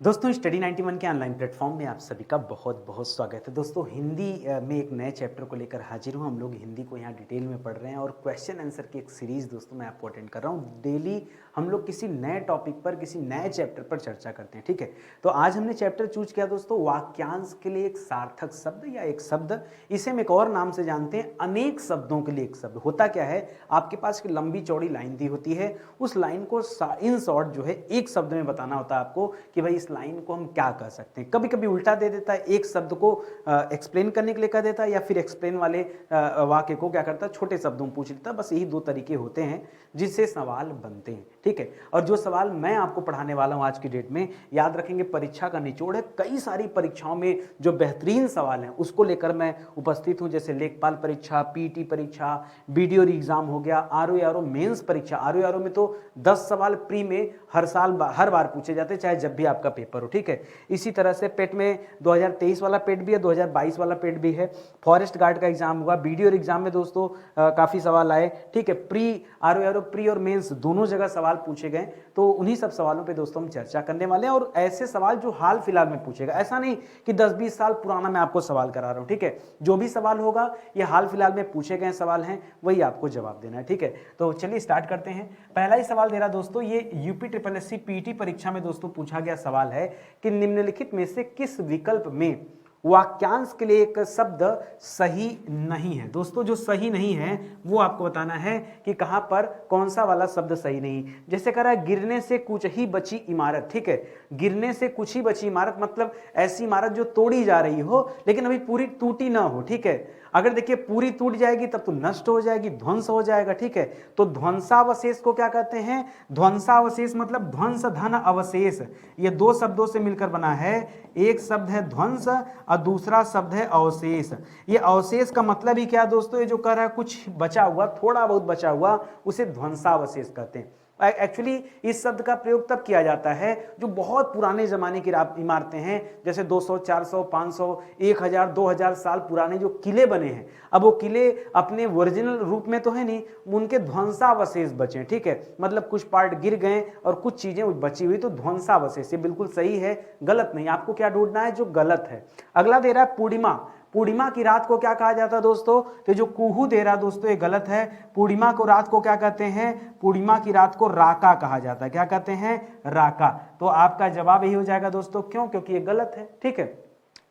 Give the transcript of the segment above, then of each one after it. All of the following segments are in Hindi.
दोस्तों स्टडी 91 के ऑनलाइन प्लेटफॉर्म में आप सभी का बहुत बहुत स्वागत है। दोस्तों हिंदी में एक नए चैप्टर को लेकर हाजिर हूँ। हम लोग हिंदी को यहाँ डिटेल में पढ़ रहे हैं और क्वेश्चन आंसर की एक सीरीज़ दोस्तों मैं आपको अटेंड कर रहा हूँ। डेली हम लोग किसी नए टॉपिक पर किसी नए चैप्टर पर चर्चा करते हैं, ठीक है। तो आज हमने चैप्टर चूज किया दोस्तों वाक्यांश के लिए एक सार्थक शब्द या एक शब्द, इसे हम एक और नाम से जानते हैं अनेक शब्दों के लिए एक शब्द। होता क्या है, आपके पास एक लंबी चौड़ी लाइन दी होती है, उस लाइन को इन शॉर्ट जो है एक शब्द में बताना होता है आपको कि भाई इस लाइन को हम क्या कह सकते हैं। कभी कभी उल्टा दे देता है, एक शब्द को एक्सप्लेन करने के लिए कह देता है या फिर एक्सप्लेन वाले वाक्य को क्या करता है छोटे शब्दों में पूछ लेता है। बस यही दो तरीके होते हैं जिससे सवाल बनते हैं, ठीक है। और जो सवाल मैं आपको पढ़ाने वाला हूं आज की डेट में, याद रखेंगे परीक्षा का निचोड़ है। कई सारी परीक्षाओं में जो बेहतरीन सवाल हैं उसको लेकर मैं उपस्थित हूं, जैसे लेखपाल परीक्षा, पीटी परीक्षा, वीडियो एग्जाम हो गया, आरओ मेंस परीक्षा। आरओ में तो 10 सवाल प्री में हर साल हर बार पूछे जाते हैं, चाहे जब भी आपका पेपर हो, ठीक है। इसी तरह से पेट में 2023 वाला पेट भी है, 2022 वाला पेट भी है, फॉरेस्ट गार्ड का एग्जाम हुआ, वीडियो एग्जाम में दोस्तों काफी सवाल आए, ठीक है। प्री आरओ प्री और मेंस दोनों जगह सवाल पूछे गए, तो उन्हीं सब सवालों पे दोस्तों हम चर्चा करने वाले हैं। और ऐसे सवाल जो हाल फिलहाल में पूछेगा, ऐसा नहीं कि 10-20 साल पुराना मैं आपको सवाल करा रहा हूं, ठीक है। जो भी सवाल होगा ये हाल फिलहाल में पूछे गए सवाल हैं, वही आपको जवाब देना है, ठीक है। तो चलिए स्टार्ट करते हैं। पहला ही सवाल दे रहा दोस्तों, ये यूपी ट्रिपल एससी पीटी परीक्षा में दोस्तों पूछा गया सवाल है कि निम्नलिखित में से किस विकल्प में वाक्यांश के लिए एक शब्द सही नहीं है। दोस्तों जो सही नहीं है वो आपको बताना है कि कहां पर कौन सा वाला शब्द सही नहीं। जैसे कह रहा है गिरने से कुछ ही बची इमारत, ठीक है। गिरने से कुछ ही बची इमारत मतलब ऐसी इमारत जो तोड़ी जा रही हो लेकिन अभी पूरी टूटी ना हो, ठीक है। अगर देखिए पूरी टूट जाएगी तब तो नष्ट हो जाएगी, ध्वंस हो जाएगा, ठीक है। तो ध्वंसावशेष को क्या कहते हैं? ध्वंसावशेष मतलब ध्वंस धन अवशेष, ये दो शब्दों से मिलकर बना है। एक शब्द है ध्वंस और दूसरा शब्द है अवशेष। ये अवशेष का मतलब ही क्या दोस्तों, ये जो कह रहा है कुछ बचा हुआ, थोड़ा बहुत बचा हुआ, उसे ध्वंसावशेष कहते हैं। एक्चुअली इस शब्द का प्रयोग तब किया जाता है जो बहुत पुराने जमाने की इमारतें हैं, जैसे 200, 400, 500, 1000, 2000 साल पुराने जो किले बने हैं। अब वो किले अपने ओरिजिनल रूप में तो है नहीं, उनके ध्वंसावशेष बचे, ठीक है। मतलब कुछ पार्ट गिर गए और कुछ चीजें बची हुई, तो ध्वंसावशेष। ये बिल्कुल सही है, गलत नहीं। आपको क्या ढूंढना है? जो गलत है। अगला दे रहा है पूर्णिमा। पूर्णिमा की रात को क्या कहा जाता है दोस्तों? तो जो कुहू दे रहा दोस्तों ये गलत है। पूर्णिमा को रात को क्या कहते हैं? पूर्णिमा की रात को राका कहा जाता है। क्या कहते हैं? राका। तो आपका जवाब यही हो जाएगा दोस्तों। क्यों? क्योंकि ये गलत है, ठीक है।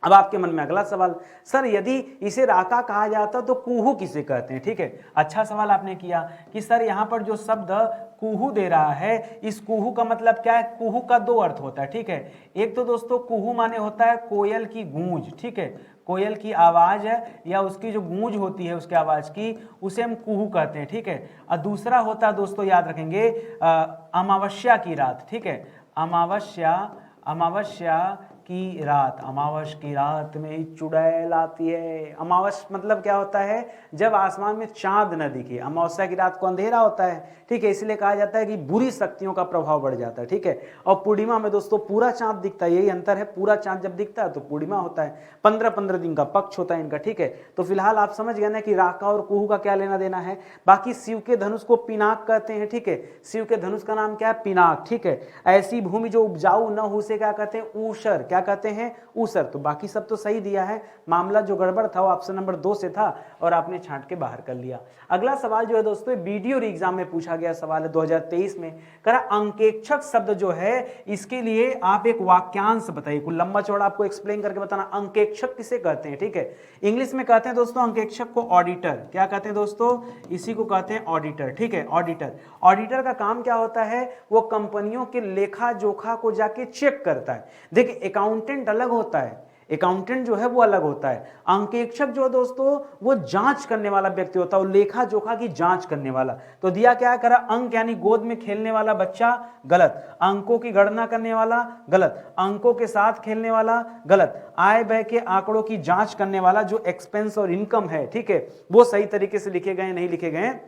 अब आपके मन में अगला सवाल, सर यदि इसे राका कहा जाता तो कुहू किसे कहते हैं? ठीक है, अच्छा सवाल आपने किया कि सर यहाँ पर जो शब्द कुहू दे रहा है, इस कुहू का मतलब क्या है? कुहू का दो अर्थ होता है, ठीक है। एक तो दोस्तों कुहू माने होता है कोयल की गूंज, ठीक है। कोयल की आवाज है या उसकी जो गूंज होती है उसकी आवाज की, उसे हम कुहू कहते हैं, ठीक है। और दूसरा होता है दोस्तों, याद रखेंगे, अमावस्या की रात, ठीक है। अमावस्या की रात, अमावस की रात में चुड़ैल आती है। अमावस मतलब क्या होता है? जब आसमान में चांद न दिखे। अमावस्या की रात को अंधेरा होता है, ठीक है। इसलिए कहा जाता है कि बुरी शक्तियों का प्रभाव बढ़ जाता है, ठीक है। और पूर्णिमा में दोस्तों पूरा चांद दिखता है, यही अंतर है। पूरा चांद जब दिखता है तो पूर्णिमा होता है। 15-15 दिन का पक्ष होता है इनका, ठीक है। तो फिलहाल आप समझ गए ना कि राका और कुहू का क्या लेना देना है। बाकी शिव के धनुष को पिनाक कहते हैं, ठीक है। शिव के धनुष का नाम क्या है? पिनाक, ठीक है। ऐसी भूमि जो उपजाऊ न हो उसे क्या कहते हैं? ऊसर। क्या कहते हैं? ऊसर। तो बाकी सब तो सही दिया है। मामला जो गड़बड़ था वो ऑप्शन नंबर 2 से था और आपने छांट के बाहर कर लिया। अगला सवाल जो है दोस्तों वीडियो एग्जाम में पूछा गया सवाल है 2023 में। कह रहा अंकेक्षक शब्द जो है इसके लिए आप एक वाक्यांश बताइए। कुछ लंबा चौड़ा आपको एक्सप्लेन करके बताना। अंकेक्षक किसे कहते हैं? ठीक है, इंग्लिश में कहते हैं दोस्तों अंकेक्षक को ऑडिटर। क्या कहते हैं दोस्तों? इसी को कहते हैं ऑडिटर, ठीक है। ऑडिटर, ऑडिटर का काम क्या होता है? वो कंपनियों के लेखा जोखा को जाके चेक करता है। देखिए अकाउंटेंट अलग होता है, अकाउंटेंट जो है वो अलग होता है। अंकेक्षक जो है दोस्तों वो जांच करने वाला व्यक्ति होता है, वो लेखा जोखा की जांच करने वाला। तो दिया क्या करा? अंक यानी गोद में खेलने वाला बच्चा, गलत। अंकों की गणना करने वाला, गलत। अंकों के साथ खेलने वाला, गलत। आय व्यय के आंकड़ों की जांच करने वाला, जो एक्सपेंस और इनकम है, ठीक है, वो सही तरीके से लिखे गए नहीं लिखे गए,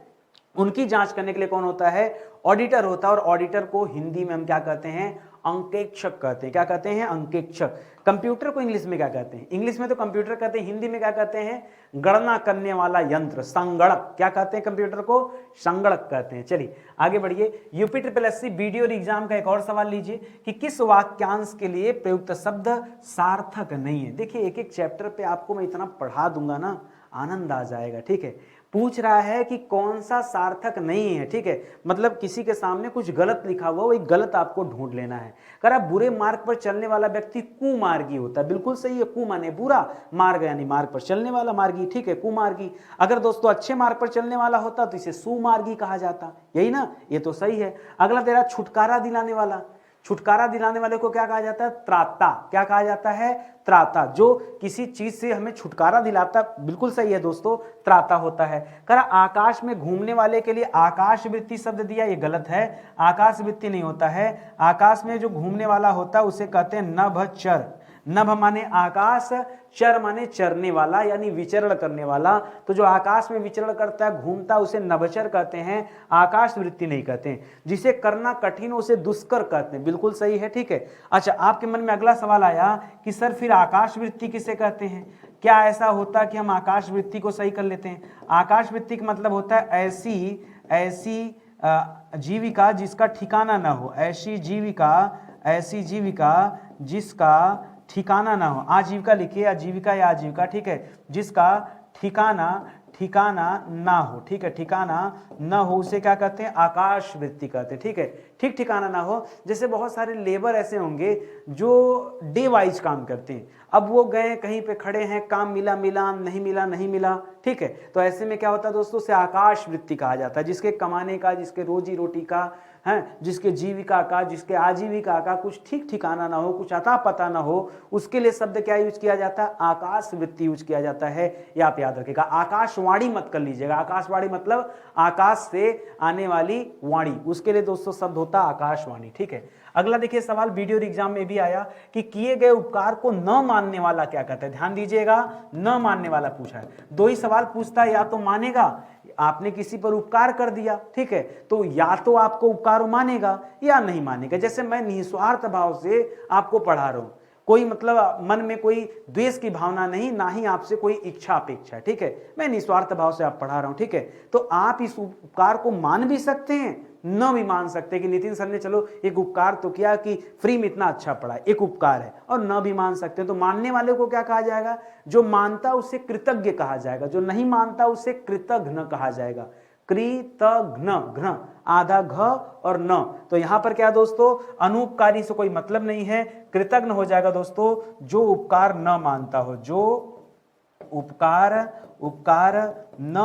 उनकी जांच करने के लिए कौन होता है? ऑडिटर होता है। और ऑडिटर को हिंदी में हम क्या कहते हैं? अंकेक्षक कहते हैं। क्या कहते हैं? अंकेक्षक। कंप्यूटर को इंग्लिश में क्या कहते हैं? इंग्लिश में तो कंप्यूटर कहते हैं, हिंदी में क्या कहते हैं? गणना करने वाला यंत्र, संगणक। क्या कहते हैं कंप्यूटर को? संगणक कहते हैं। चलिए आगे बढ़िए। UP triple SC video exam का एक और सवाल लीजिए कि किस वाक्यांश के लिए प्रयुक्त शब्द सार्थक नहीं है। देखिए एक एक चैप्टर पे आपको मैं इतना पढ़ा दूंगा ना, आनंद आ जाएगा। ठीक है, पूछ रहा है कि कौन सा सार्थक नहीं है। ठीक है, मतलब किसी के सामने कुछ गलत लिखा हुआ, वही गलत आपको ढूंढ लेना है। अगर आप बुरे मार्ग पर चलने वाला व्यक्ति कुमार्गी होता है। बिल्कुल सही है, कु माने बुरा, मार्ग यानी मार्ग पर चलने वाला, मार्गी। ठीक है, कुमार्गी। अगर दोस्तों अच्छे मार्ग पर चलने वाला होता तो इसे सुमार्गी कहा जाता। यही ना, ये तो सही है। अगला तेरा छुटकारा दिलाने वाला, छुटकारा दिलाने वाले को क्या कहा जाता है? त्राता। क्या कहा जाता है? त्राता। जो किसी चीज से हमें छुटकारा दिलाता, बिल्कुल सही है दोस्तों, त्राता होता है। करा आकाश में घूमने वाले के लिए आकाश वृत्ति शब्द दिया, ये गलत है। आकाश वृत्ति नहीं होता है। आकाश में जो घूमने वाला होता है उसे कहते हैं नभचर। नभ माने आकाश, चर माने चरने वाला यानी विचरण करने वाला। तो जो आकाश में विचरण करता है, घूमता, उसे नभचर कहते हैं, आकाश वृत्ति नहीं कहते हैं। जिसे करना कठिन उसे दुष्कर कहते हैं। बिल्कुल सही है। ठीक है, अच्छा आपके मन में अगला सवाल आया कि सर फिर आकाश वृत्ति किसे कहते हैं? क्या ऐसा होता कि हम आकाश वृत्ति को सही कर लेते हैं? आकाश वृत्ति का मतलब होता है ऐसी जीविका जिसका ठिकाना न हो। ऐसी जीविका जिसका ठिकाना ना हो। आजीविका लिखिए, आजीविका या आजीविका। ठीक है, जिसका ठिकाना ना हो। ठीक है, ठिकाना ना हो उसे क्या कहते हैं? आकाश वृत्ति कहते हैं। ठीक है, ठीक ठिकाना ना हो। जैसे बहुत सारे लेबर ऐसे होंगे जो डे वाइज काम करते हैं। अब वो गए कहीं पे खड़े हैं, काम मिला मिला, नहीं मिला नहीं मिला। ठीक है, तो ऐसे में क्या होता है दोस्तों? उसे आकाश वृत्ति कहा जाता है। जिसके कमाने का, जिसके रोजी रोटी का है, जिसके जीविका का, जिसके आजीविका का कुछ ठीक ठिकाना ना हो, कुछ अता पता ना हो, उसके लिए शब्द क्या यूज किया जाता है? आकाश वृत्ति यूज किया जाता है। ये आप याद रखिएगा। आकाशवाणी मत कर लीजिएगा। आकाशवाणी मतलब आकाश से आने वाली वाणी, उसके लिए दोस्तों शब्द होता है आकाशवाणी। ठीक है, अगला देखिए सवाल वीडियो एग्जाम में भी आया कि किए गए उपकार को न मानने वाला क्या कहता है? ध्यान दीजिएगा, न मानने वाला पूछा है। दो ही सवाल पूछता है, या तो मानेगा, आपने किसी पर उपकार कर दिया, ठीक है, तो या तो आपको उपकार मानेगा या नहीं मानेगा। जैसे मैं निस्वार्थ भाव से आपको पढ़ा रहा हूं, कोई मतलब मन में कोई द्वेष की भावना नहीं, ना ही आपसे कोई इच्छा अपेक्षा। ठीक है, मैं निस्वार्थ भाव से आप पढ़ा रहा हूं। ठीक है, तो आप इस उपकार को मान भी सकते हैं, न भी मान सकते कि नितिन सर ने चलो एक उपकार तो किया कि फ्री में इतना अच्छा पढ़ा, एक उपकार है, और न भी मान सकते। तो मानने वाले को क्या कहा जाएगा? जो मानता उसे कृतज्ञ कहा जाएगा, जो नहीं मानता उसे कृतघ्न कहा जाएगा। कृतघ्न, घ्न आधा घ और न, तो यहां पर क्या दोस्तों? अनुपकारी से कोई मतलब नहीं है, कृतघ्न हो जाएगा दोस्तों जो उपकार न मानता हो। जो उपकार न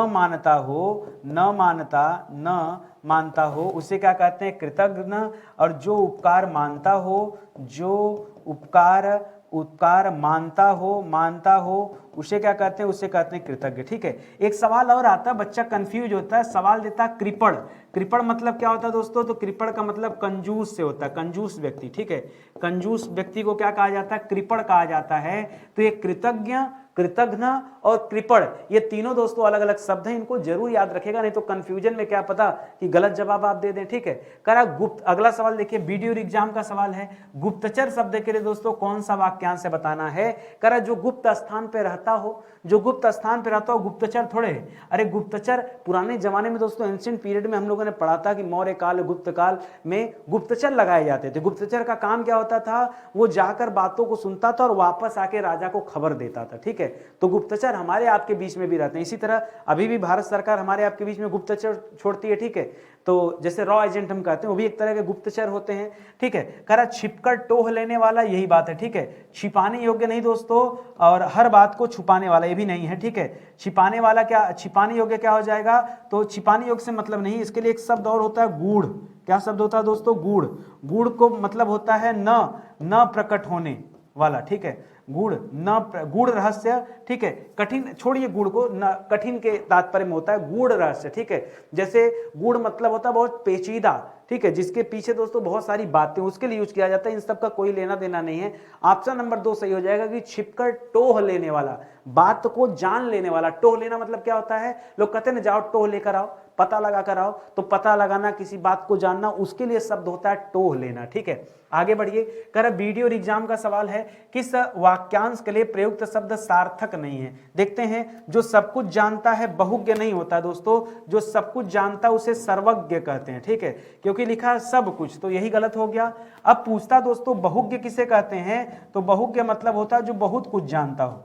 मानता हो उसे क्या कहते हैं? कृतघ्न। और जो उपकार मानता हो, जो उपकार मानता हो उसे क्या कहते हैं? उसे कहते हैं कृतज्ञ। ठीक है, एक सवाल और आता है, बच्चा कंफ्यूज होता है, सवाल देता है कृपण। कृपण मतलब क्या होता है दोस्तों? तो कृपण का मतलब कंजूस से होता है, कंजूस व्यक्ति। ठीक है, कंजूस व्यक्ति को क्या कहा जाता है? कृपण कहा जाता है। तो ये कृतज्ञ, कृतघ्न और कृपण, ये तीनों दोस्तों अलग अलग शब्द हैं, इनको जरूर याद रखेगा, नहीं तो कंफ्यूजन में क्या पता कि गलत जवाब आप दे दें। ठीक है, करा गुप्त। अगला सवाल देखिए, वीडियो एग्जाम का सवाल है, गुप्तचर शब्द के लिए दोस्तों कौन सा वाक्यांश से बताना है? करा जो गुप्त स्थान पे रहता हो, जो गुप्त स्थान पे रहता हो गुप्तचर थोड़े है। अरे गुप्तचर पुराने जमाने में दोस्तों, एंशिएंट पीरियड में हम लोगों ने पढ़ा था कि मौर्य काल, गुप्त काल में गुप्तचर लगाए जाते थे। गुप्तचर का काम क्या होता था? वो जाकर बातों को सुनता था और वापस आके राजा को खबर देता था। ठीक है, तो गुप्तचर हमारे आपके बीच में भी रहते हैं। इसी तरह अभी भी भारत सरकार हमारे आपके बीच में गुप्तचर छोड़ती है। ठीक है, तो जैसे रॉ एजेंट हम कहते हैं, वो भी एक तरह के गुप्तचर होते हैं। ठीक है, करा छिपकर टोह लेने वाला, यही बात है। ठीक है, छिपाने योग्य नहीं दोस्तों, और हर बात को छुपाने वाला ये भी नहीं है। ठीक है, छिपाने वाला क्या, छिपाने योग्य क्या हो जाएगा? तो छिपाने योग्य से मतलब नहीं, इसके लिए एक शब्द और होता है, गूढ़। क्या शब्द होता है दोस्तों? गूढ़। गूढ़ को मतलब होता है न प्रकट होने वाला। ठीक है, गूढ़ न, गूढ़ रहस्य, ठीक है, कठिन छोड़िए गूढ़ को, न कठिन के तात्पर्य में होता है गूढ़ रहस्य, ठीक है। जैसे गूढ़ मतलब होता है बहुत पेचीदा, ठीक है, जिसके पीछे दोस्तों बहुत सारी बातें, उसके लिए यूज किया जाता है। इन सब का कोई लेना देना नहीं है। ऑप्शन नंबर 2 सही हो जाएगा कि छिपकर टोह लेने वाला, बात को जान लेने वाला। टोह लेना मतलब क्या होता है, लोग कहते हैं ना जाओ टोह लेकर आओ, पता लगा कर आओ, तो पता लगाना, किसी बात को जानना, उसके लिए शब्द होता है टोह लेना, ठीक है। आगे बढ़िए, कर वीडियो और एग्जाम का सवाल है, किस वाक्यांश के लिए प्रयुक्त शब्द सार्थक नहीं है। देखते हैं, जो सब कुछ जानता है बहुज्ञ नहीं होता दोस्तों, जो सब कुछ जानता है उसे सर्वज्ञ कहते हैं, ठीक है, क्योंकि लिखा है सब कुछ, तो यही गलत हो गया। अब पूछता दोस्तों बहुज्ञ किसे कहते हैं, तो बहुज्ञ मतलब होता है जो बहुत कुछ जानता हो,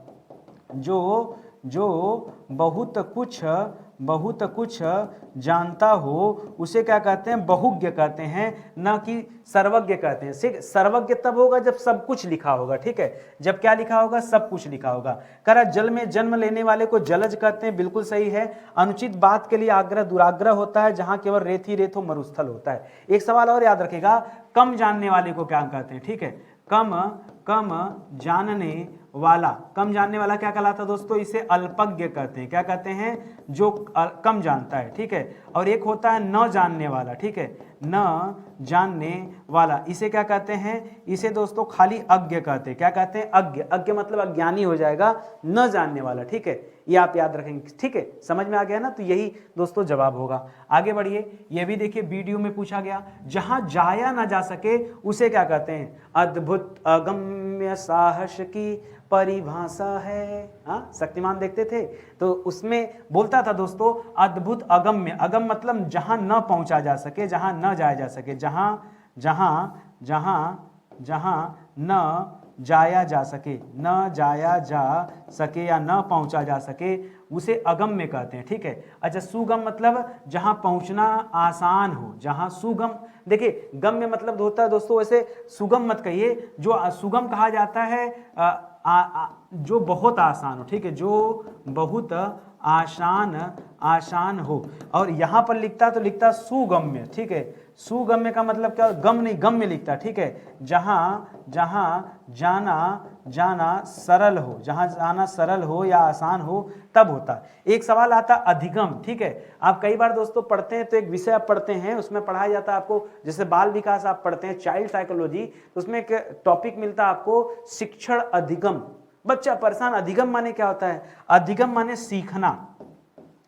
जो बहुत कुछ जानता हो उसे क्या कहते हैं, बहुज्ञ कहते हैं, न कि सर्वज्ञ कहते हैं। सर्वज्ञ तब होगा जब सब कुछ लिखा होगा, ठीक है, जब क्या लिखा होगा, सब कुछ लिखा होगा। करा जल में जन्म लेने वाले को जलज कहते हैं, बिल्कुल सही है। अनुचित बात के लिए आग्रह दुराग्रह होता है, जहां केवल रेत ही रेत हो मरुस्थल होता है। एक सवाल और याद रखेगा, कम जानने वाले को क्या कहते हैं, ठीक है, कम जानने वाला, कम जानने वाला क्या कहलाता है दोस्तों, इसे अल्पज्ञ कहते हैं। क्या कहते हैं, जो कम जानता है, ठीक है। और एक होता है न जानने वाला, ठीक है, न जानने वाला, इसे क्या कहते हैं, इसे दोस्तों खाली अज्ञ कहते हैं। क्या कहते हैं, अज्ञ। अज्ञ मतलब अज्ञानी हो जाएगा, न जानने वाला, ठीक है, ये आप याद रखेंगे, ठीक है, समझ में आ गया ना, तो यही दोस्तों जवाब होगा। आगे बढ़िए, ये भी देखिए वीडियो में पूछा गया, जहां जाया ना जा सके उसे क्या कहते हैं, अद्भुत अगम्य साहस की परिभाषा है। हाँ, शक्तिमान देखते थे तो उसमें बोलता था दोस्तों अद्भुत अगम्य, अगम मतलब जहां न पहुंचा जा सके, जहां न जाया जा सके, जहां न जाया जा सके, न जाया जा सके या न पहुंचा जा सके, उसे अगम्य कहते हैं, ठीक है। अच्छा, सुगम मतलब जहां पहुंचना आसान हो, जहां सुगम, देखिए गम्य मतलब होता है दोस्तों, वैसे सुगम मत कहिए, जो सुगम कहा जाता है जो बहुत आसान हो, ठीक है, जो बहुत आसान हो। और यहां पर लिखता तो लिखता सुगम्य, ठीक है, सुगम्य का मतलब क्या, गम नहीं गम्य लिखता, ठीक है, जहां जाना सरल हो, जहां जाना सरल हो या आसान हो तब होता। एक सवाल आता अधिगम, ठीक है, आप कई बार दोस्तों पढ़ते हैं तो एक विषय आप पढ़ते हैं, उसमें पढ़ाया जाता है आपको, जैसे बाल विकास आप पढ़ते हैं, चाइल्ड साइकोलॉजी, तो उसमें एक टॉपिक मिलता है आपको शिक्षण अधिगम। बच्चा परेशान, अधिगम माने क्या होता है, अधिगम माने सीखना,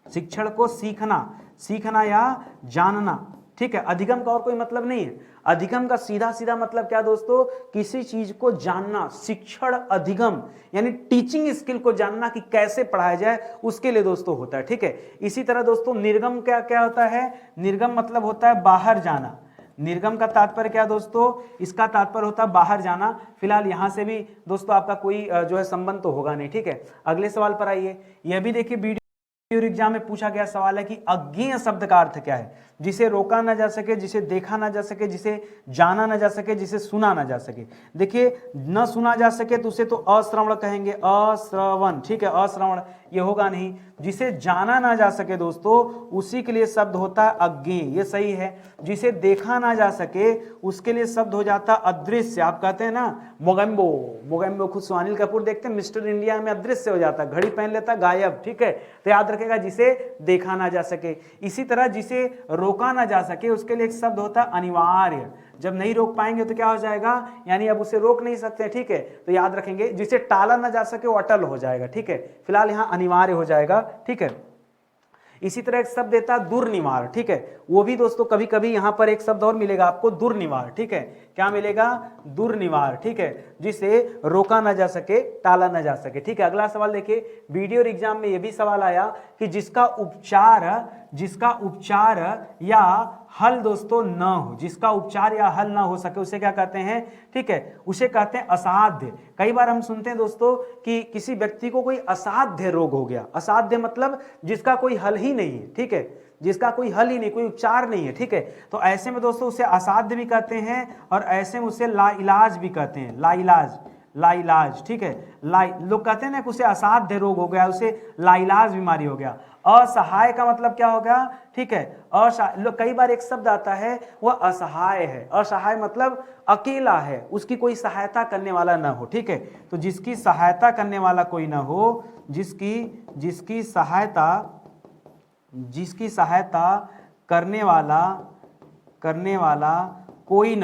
शिक्षण को सीखना या जानना, ठीक है। अधिगम का और कोई मतलब नहीं है। अधिगम का सीधा सीधा मतलब क्या दोस्तों, किसी चीज को जानना, शिक्षण अधिगम यानी टीचिंग स्किल को जानना कि कैसे पढ़ाया जाए, उसके लिए दोस्तों होता है, ठीक है। इसी तरह दोस्तों निर्गम क्या क्या होता है, निर्गम मतलब होता है बाहर जाना। निर्गम का तात्पर्य क्या दोस्तों, इसका तात्पर्य होता है बाहर जाना। फिलहाल यहां से भी दोस्तों आपका कोई जो है संबंध तो होगा नहीं, ठीक है। अगले सवाल पर आइए, यह भी देखिए वीडियो एग्जाम में पूछा गया सवाल है कि अज्ञेय शब्द का अर्थ क्या है, जिसे रोका ना जा सके, जिसे देखा ना जा सके, जिसे जाना ना जा सके, जिसे सुना ना जा सके। देखिए न सुना जा सके तो उसे तो अश्रवण कहेंगे, अश्रवण, ठीक है, अश्रवण ये होगा नहीं। जिसे जाना ना जा सके दोस्तों उसी के लिए शब्द होता है अज्ञेय, ये सही है। जिसे देखा ना जा सके उसके लिए शब्द हो जाता अदृश्य। आप कहते हैं ना मोगेम्बो, मोगेम्बो खुद सुनील कपूर देखते हैं मिस्टर इंडिया में अदृश्य हो जाता, घड़ी पहन लेता गायब, ठीक है। तो याद रखेगा जिसे देखा ना जा सके। इसी तरह जिसे रोका ना जा सके उसके लिए एक शब्द होता है अनिवार्य। जब नहीं रोक पाएंगे तो क्या हो जाएगा, यानी अब उसे रोक नहीं सकते, ठीक है। तो याद रखेंगे जिसे टाला ना जा सके वो अटल हो जाएगा, ठीक है। फिलहाल यहाँ अनिवार्य हो जाएगा, ठीक है। इसी तरह एक शब्द देता है दुर्निवार, ठीक है, वो भी दोस्तों कभी कभी यहां पर एक शब्द और मिलेगा आपको दुर्निवार, ठीक है। क्या मिलेगा, दुर्निवार, ठीक है, जिसे रोका ना जा सके, टाला ना जा सके, ठीक है। अगला सवाल देखिए, वीडियो एग्जाम में यह भी सवाल आया कि जिसका उपचार या हल दोस्तों न हो, जिसका उपचार या हल ना हो सके उसे क्या कहते हैं, ठीक है, उसे कहते हैं असाध्य। कई बार हम सुनते हैं दोस्तों कि किसी व्यक्ति को कोई असाध्य रोग हो गया, असाध्य मतलब जिसका कोई हल ही नहीं है, ठीक है, जिसका कोई हल ही नहीं, कोई उपचार नहीं है, ठीक है। तो ऐसे में दोस्तों उसे असाध्य भी कहते हैं और ऐसे में उसे लाइलाज भी कहते हैं, लाइलाज, लाइलाज, ठीक है। लोग कहते हैं ना कि उसे असाध्य रोग हो गया, उसे लाइलाज बीमारी हो गया। असहाय का मतलब क्या हो गया, ठीक है। कई बार एक शब्द आता है वह असहाय है। असहाय मतलब अकेला है, उसकी कोई सहायता करने वाला ना हो, ठीक है। तो जिसकी सहायता करने वाला कोई ना हो, जिसकी सहायता करने वाला कोई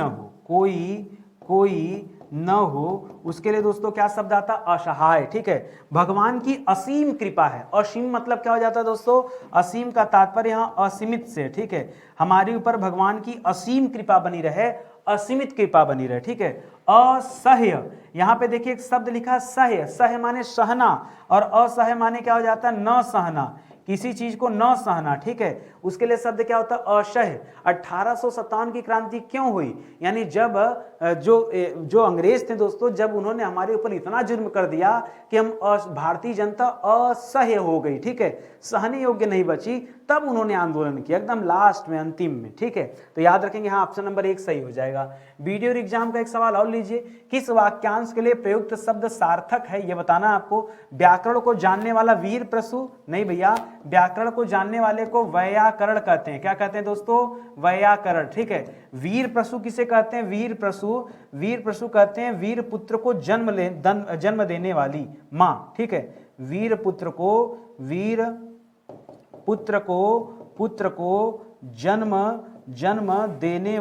न हो, उसके लिए दोस्तों क्या शब्द आता है, असहाय, ठीक है। भगवान की असीम कृपा है। असीम मतलब क्या हो जाता है दोस्तों, असीम का तात्पर्य यहाँ असीमित से, ठीक है। हमारे ऊपर भगवान की असीम कृपा बनी रहे, असीमित कृपा बनी रहे, ठीक है। असह्य, यहाँ पे देखिए एक शब्द लिखा सह्य। सह्य माने सहना और असह्य माने क्या हो जाता है, न सहना, किसी चीज को न सहना, ठीक है। उसके लिए शब्द क्या होता है, असह्य। 1857 की क्रांति क्यों हुई, यानी जब जो अंग्रेज थे दोस्तों, जब उन्होंने हमारे ऊपर इतना जुर्म कर दिया कि हम भारतीय जनता असह्य हो गई, ठीक है, सहने योग्य नहीं बची, तब उन्होंने आंदोलन किया एकदम लास्ट में, अंतिम में, ठीक है। तो याद रखेंगे, हाँ ऑप्शन नंबर 1 सही हो जाएगा। वीडियो एग्जाम का एक सवाल और लीजिए, किस वाक्यांश के लिए प्रयुक्त शब्द सार्थक है यह बताना आपको। व्याकरण को जानने वाला वीर प्रसु, नहीं भैया, व्याकरण को जानने वाले को वैयाकरण कहते हैं। क्या कहते हैं दोस्तों, वैयाकरण, ठीक है। वीर प्रसु किसे कहते हैं, वीर प्रसु कहते हैं वीर पुत्र को जन्म देने वाली माँ, ठीक है। वीर पुत्र को जन्म देने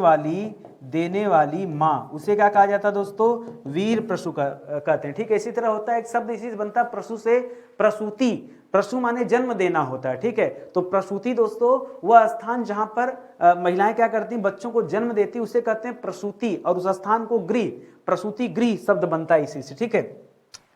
वाली माँ, उसे क्या कहा जाता है दोस्तों, वीर प्रसु कहते हैं, ठीक है। इसी तरह होता है एक शब्द इसी से बनता है, प्रसु से प्रसूति। प्रसु माने जन्म देना होता है, ठीक है। तो प्रसूति दोस्तों वह स्थान जहां पर महिलाएं क्या करती हैं, बच्चों को जन्म देती, उसे कहते हैं प्रसूति, और उस स्थान को गृह, प्रसूति गृह शब्द बनता है इसी से, ठीक है।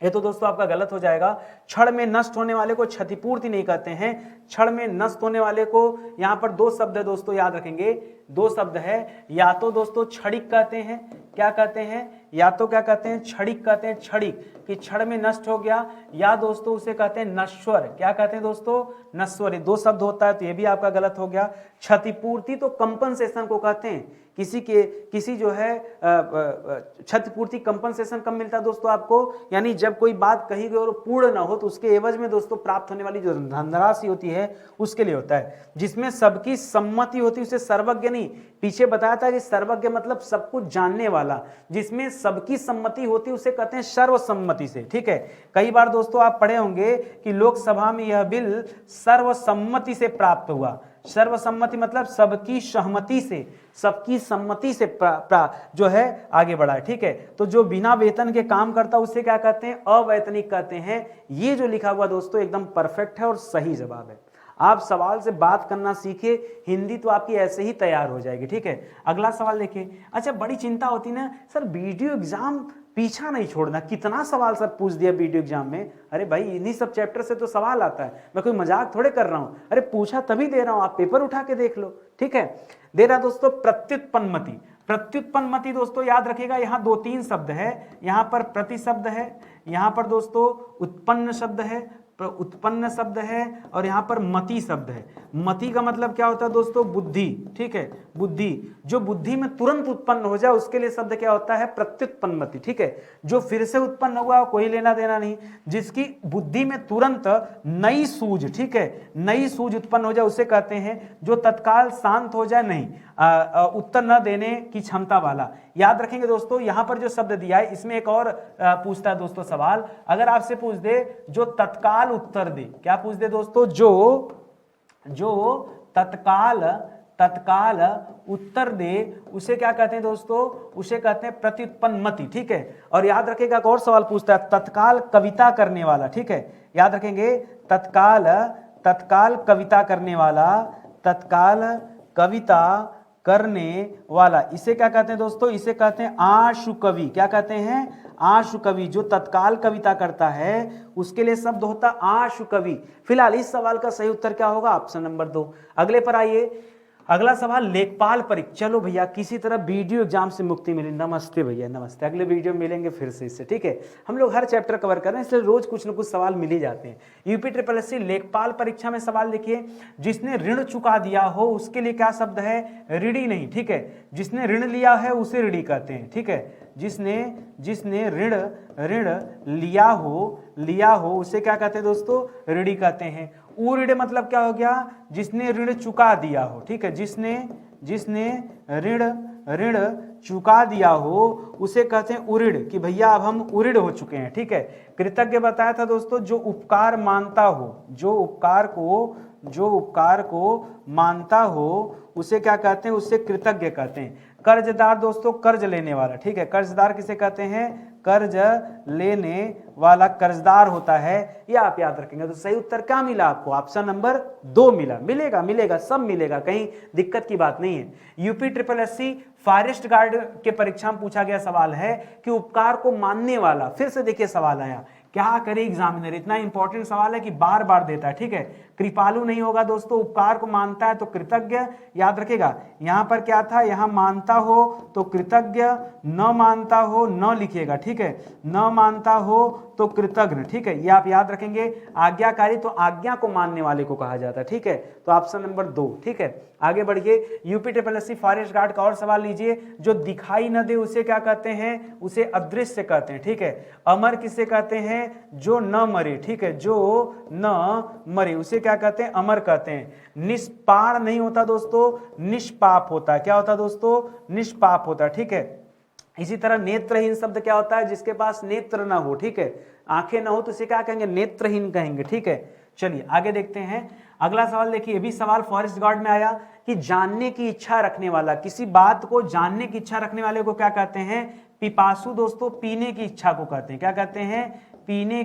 ये तो दोस्तों आपका गलत हो जाएगा। क्षण में नष्ट होने वाले को क्षतिपूर्ति नहीं कहते हैं, क्षण में नष्ट होने वाले को, यहां पर 2 शब्द है दोस्तों, याद रखेंगे 2 शब्द है। या तो दोस्तों क्षणिक कहते हैं, क्या कहते हैं, या तो क्या कहते हैं, क्षणिक कहते हैं, क्षणिक कि क्षण में नष्ट हो गया, या दोस्तों उसे कहते हैं नश्वर। क्या कहते हैं दोस्तों, नश्वर। 2 शब्द होता है, तो ये भी आपका गलत हो गया। क्षतिपूर्ति तो कंपनसेशन को कहते हैं, किसी जो है क्षतिपूर्ति कंपनसेशन कब मिलता है दोस्तों आपको, यानी जब कोई बात कही गई और पूर्ण ना हो तो उसके एवज में दोस्तों प्राप्त होने वाली जो धनराशि होती है उसके लिए होता है। जिसमें सबकी सम्मति होती है उसे सर्वज्ञ नहीं, पीछे बताया था कि सर्वज्ञ मतलब सब कुछ जानने वाला, जिसमें सबकी सम्मति होती है उसे कहते हैं सर्वसम्मति से, ठीक है। कई बार दोस्तों आप पढ़े होंगे कि लोकसभा में यह बिल सर्वसम्मति से प्राप्त हुआ। सर्वसम्मति मतलब सबकी सहमति से, सबकी सम्मति से जो है आगे बढ़ा है, ठीक है। तो जो बिना वेतन के काम करता है उसे क्या कहते हैं, अवैतनिक कहते हैं। ये जो लिखा हुआ दोस्तों एकदम परफेक्ट है और सही जवाब है। आप सवाल से बात करना सीखिए, हिंदी तो आपकी ऐसे ही तैयार हो जाएगी, ठीक है। अगला सवाल देखिए। अच्छा, बड़ी चिंता होती ना सर, वीडियो एग्जाम पीछा नहीं छोड़ना, कितना सवाल सर पूछ दिया वीडियो एग्जाम में। अरे भाई इन्हीं सब चैप्टर से तो सवाल आता है, मैं कोई मजाक थोड़े कर रहा हूं। अरे पूछा तभी दे रहा हूं, आप पेपर उठा के देख लो, ठीक है। दे रहा दोस्तों प्रत्युत्पन्नमति। प्रत्युत्पन्नमति दोस्तों याद रखिएगा, यहाँ 2-3 शब्द है, यहाँ पर प्रति शब्द है, यहाँ पर दोस्तों उत्पन्न शब्द है, उत्पन्न शब्द है, और यहाँ पर मति शब्द है। मति का मतलब क्या होता है दोस्तों, बुद्धि, ठीक है। बुद्धि, जो बुद्धि में तुरंत उत्पन्न हो जाए उसके लिए शब्द क्या होता है, प्रत्युत्पन्नमति, ठीक है। जो फिर से उत्पन्न हुआ कोई लेना देना नहीं, जिसकी बुद्धि में तुरंत नई सूझ, ठीक है, नई सूझ उत्पन्न हो जाए उसे कहते हैं, जो तत्काल शांत हो जाए, नहीं उत्तर न देने की क्षमता वाला। याद रखेंगे दोस्तों, यहां पर जो शब्द दिया है इसमें एक और पूछता है दोस्तों सवाल, अगर आपसे पूछ दे जो तत्काल उत्तर दे, क्या पूछ दे दोस्तों, जो तत्काल उत्तर दे उसे क्या कहते हैं दोस्तों, उसे कहते हैं प्रत्युत्पन्नमति, ठीक है। और याद रखेगा एक और सवाल पूछता है, तत्काल कविता करने वाला, ठीक है। याद रखेंगे तत्काल कविता करने वाला, तत्काल कविता करने वाला, इसे क्या कहते हैं दोस्तों, इसे कहते हैं आशु कवि। क्या कहते हैं, आशु कवि। जो तत्काल कविता करता है उसके लिए शब्द होता आशु कवि। फिलहाल इस सवाल का सही उत्तर क्या होगा, ऑप्शन नंबर 2। अगले पर आइए, अगला सवाल लेखपाल परीक्षा। चलो भैया किसी तरह वीडियो एग्जाम से मुक्ति मिली, नमस्ते भैया नमस्ते। अगले वीडियो मिलेंगे फिर से इससे, ठीक है। हम लोग हर चैप्टर कवर कर रहे हैं इसलिए रोज कुछ न कुछ सवाल मिल ही जाते हैं। यूपी लेखपाल परीक्षा में सवाल देखिए, जिसने ऋण चुका दिया हो उसके लिए क्या शब्द है, ऋणी नहीं, ठीक है। जिसने ऋण लिया है उसे ऋणी कहते हैं, ठीक है। जिसने जिसने ऋण ऋण लिया हो उसे क्या कहते हैं दोस्तों, ऋणी कहते हैं। उऋण मतलब क्या हो गया, जिसने ऋण चुका दिया हो, ठीक है, जिसने ऋण चुका दिया हो उसे कहते हैं उऋण, कि भैया अब हम उऋण हो चुके हैं, ठीक है। कृतज्ञ बताया था दोस्तों, जो उपकार मानता हो, जो उपकार को मानता हो उसे क्या कहते हैं, उससे कृतज्ञ कहते हैं। कर्जदार दोस्तों, कर्ज लेने वाला, ठीक है, कर्जदार किसे कहते हैं, कर्ज लेने वाला कर्जदार होता है, ये आप याद रखेंगे। तो सही उत्तर क्या मिला आपको, ऑप्शन नंबर 2 मिलेगा, सब मिलेगा, कहीं दिक्कत की बात नहीं है। यूपी SSSC फॉरेस्ट गार्ड के परीक्षा में पूछा गया सवाल है कि उपकार को मानने वाला, फिर से देखिए सवाल आया, क्या करे एग्जामिनर, इतना इंपॉर्टेंट सवाल है कि बार बार देता है, ठीक है। कृपालु नहीं होगा दोस्तों, उपकार को मानता है तो कृतज्ञ, याद रखेगा। यहां पर क्या था, यहां मानता हो तो कृतज्ञ, न मानता हो न लिखिएगा, ठीक है, न मानता हो तो कृतज्ञ, ठीक है, ये आप याद रखेंगे। आज्ञाकारी तो आज्ञा को मानने वाले को कहा जाता है, ठीक है, तो ऑप्शन नंबर 2, ठीक है। आगे बढ़िए, यूपी SSSC फॉरेस्ट गार्ड का और सवाल लीजिए। जो दिखाई न दे उसे क्या कहते हैं, उसे अदृश्य कहते हैं, ठीक है। अमर किसे कहते हैं, जो न मरे, ठीक है, जो न मरे उसे क्या कहते हैं, अमर कहते हैं। निष्पाण नहीं होता दोस्तों, निष्पाप होता है, क्या होता है दोस्तों, निष्पाप होता है, ठीक है। इसी तरह नेत्रहीन शब्द क्या होता है, जिसके पास नेत्र ना हो, ठीक है, आंखें ना हो तो इसे क्या कहेंगे, नेत्रहीन कहेंगे, ठीक है। चलिए आगे देखते हैं। अगला सवाल देखिए, ये भी सवाल फॉरेस्ट गार्ड में आया कि जानने की इच्छा रखने वाला, किसी बात को जानने की इच्छा रखने वाले को क्या कहते हैं, पिपासु दोस्तों, पीने की इच्छा को कहते हैं, क्या कहते हैं, पीने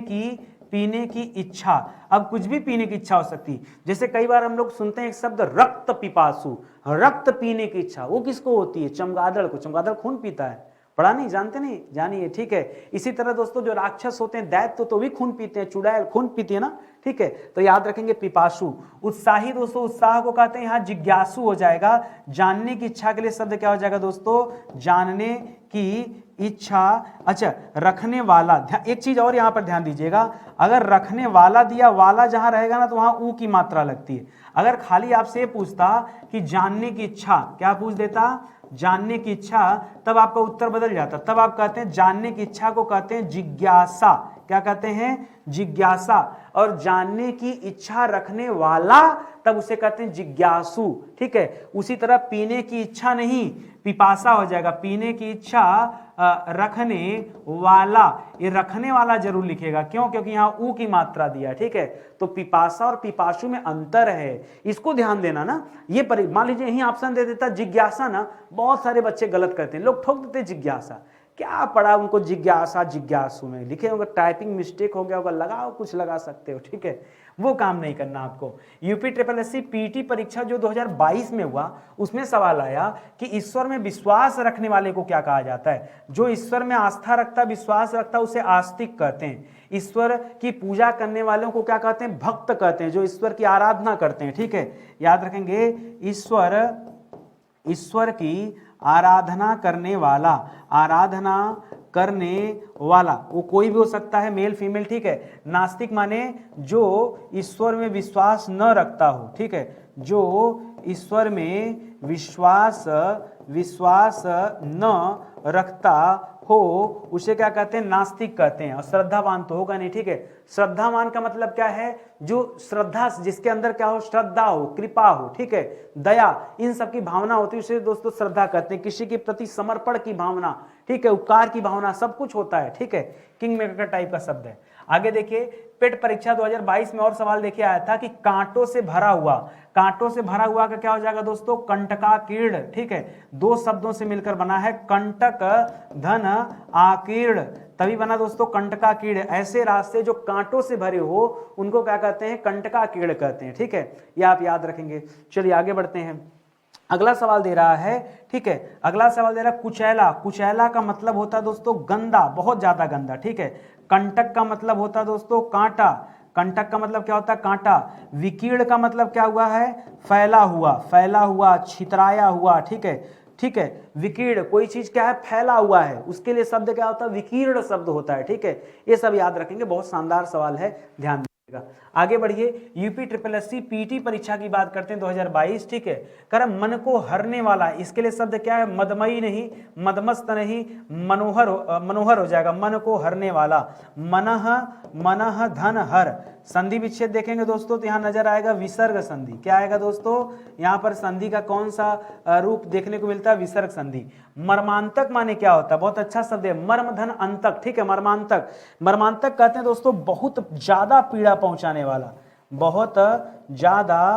की इच्छा। अब कुछ भी पीने की इच्छा हो सकती है, जैसे कई बार हम लोग सुनते हैं एक शब्द रक्त पिपासु, रक्त पीने की इच्छा, वो किसको होती है, चमगादड़ को, चमगादड़ खून पीता है, पढ़ा नहीं, जानते नहीं, जानिए, ठीक है। इसी तरह दोस्तों जो राक्षस होते हैं, दैत्य तो भी खून पीते हैं, चुड़ैल खून पीती है ना, ठीक है, तो याद रखेंगे पिपासु। उत्साही दोस्तों, उत्साह को कहते हैं, यहाँ जिज्ञासु हो जाएगा। जानने की इच्छा के लिए शब्द क्या हो जाएगा दोस्तों, जानने की इच्छा। अच्छा, रखने वाला, एक चीज और यहां पर ध्यान दीजिएगा, अगर रखने वाला दिया, वाला जहां रहेगा ना तो वहां ऊ की मात्रा लगती है। अगर खाली आपसे पूछता कि जानने की इच्छा, क्या पूछ देता, जानने की इच्छा, तब आपका उत्तर बदल जाता, तब आप कहते हैं जानने की इच्छा को कहते हैं जिज्ञासा, क्या कहते हैं, जिज्ञासा। और जानने की इच्छा रखने वाला, तब उसे कहते हैं जिज्ञासु, ठीक है। उसी तरह पीने की इच्छा नहीं, पिपासा हो जाएगा, पीने की इच्छा रखने वाला, ये रखने वाला जरूर लिखेगा, क्यों, क्योंकि यहाँ ऊ की मात्रा दिया, ठीक है। तो पिपासा और पिपासु में अंतर है, इसको ध्यान देना ना। ये मान लीजिए यही ऑप्शन दे देता जिज्ञासा ना, बहुत सारे बच्चे गलत करते हैं, लोग ठोक देते जिज्ञासा, क्या पढ़ा उनको जिज्ञासा, जिज्ञासु में लिखे होंगे, टाइपिंग मिस्टेक हो गया होगा, लगाओ कुछ लगा सकते हो, ठीक है, वो काम नहीं करना आपको। यूपी SSSC पीटी परीक्षा जो 2022 में हुआ, उसमें सवाल आया कि ईश्वर में विश्वास रखने वाले को क्या कहा जाता है। जो ईश्वर में आस्था रखता, विश्वास रखता, उसे आस्तिक कहते हैं। ईश्वर की पूजा करने वालों को क्या कहते हैं, भक्त कहते हैं, जो ईश्वर की आराधना करते हैं, ठीक है, याद रखेंगे। ईश्वर की आराधना करने वाला, वो कोई भी हो सकता है, मेल फीमेल, ठीक है। नास्तिक माने जो ईश्वर में विश्वास न रखता हो, ठीक है, जो ईश्वर में विश्वास न रखता हो उसे क्या कहते हैं, नास्तिक कहते हैं। और श्रद्धावान तो होगा नहीं, ठीक है। श्रद्धावान का मतलब क्या है, जो श्रद्धा, जिसके अंदर क्या हो, श्रद्धा हो, कृपा हो, ठीक है, दया, इन सब की भावना होती है, उसे दोस्तों श्रद्धा कहते हैं। किसी के प्रति समर्पण की भावना, ठीक है, उपकार की भावना, सब कुछ होता है, ठीक है, किंग मेकर टाइप का शब्द है। आगे देखिए, पेट परीक्षा 2022 में और सवाल देखिए आया था कि कांटों से भरा हुआ, कांटों से भरा हुआ का क्या हो जाएगा दोस्तों, कंटकाकीर्ण, ठीक है, दो शब्दों से मिलकर बना है, कंटक धन आकीर्ण, तभी बना दोस्तों कंटकाकीर्ण। ऐसे रास्ते जो कांटों से भरे हो उनको क्या कहते हैं, कंटकाकीर्ण कहते हैं, ठीक है, ये आप याद रखेंगे। चलिए आगे बढ़ते हैं। अगला सवाल दे रहा है, ठीक है, अगला सवाल दे रहा है कुचैला। कुचैला का मतलब होता है दोस्तों गंदा, बहुत ज्यादा गंदा, ठीक है। कंटक का मतलब होता है दोस्तों कांटा, कंटक का मतलब क्या होता है, कांटा। विकीर्ण का मतलब क्या हुआ है, फैला हुआ, छितराया हुआ, ठीक है, ठीक है। विकीर्ण, कोई चीज क्या है, फैला हुआ है, उसके लिए शब्द क्या होता है, विकीर्ण शब्द होता है, ठीक है। ये सब याद रखेंगे, बहुत शानदार सवाल है, ध्यान आगे बढ़िए, यूपी ट्रिपल एससी पीटी परीक्षा की बात करते हैं 2022, ठीक है। कर मन को हरने वाला, इसके लिए शब्द क्या है, मदमई नहीं, मदमस्त नहीं, मनोहर हो जाएगा, मन को हरने वाला, मनः मनः धन हर। संधि विच्छेद देखेंगे दोस्तों तो यहाँ नजर आएगा विसर्ग संधि। क्या आएगा दोस्तों, यहाँ पर संधि का कौन सा रूप देखने को मिलता है, विसर्ग संधि। मर्मांतक माने क्या होता है, बहुत अच्छा शब्द है, मर्म धन अंतक, ठीक है। मर्मांतक, मर्मांतक कहते हैं दोस्तों बहुत ज्यादा पीड़ा पहुंचाने वाला, बहुत ज्यादा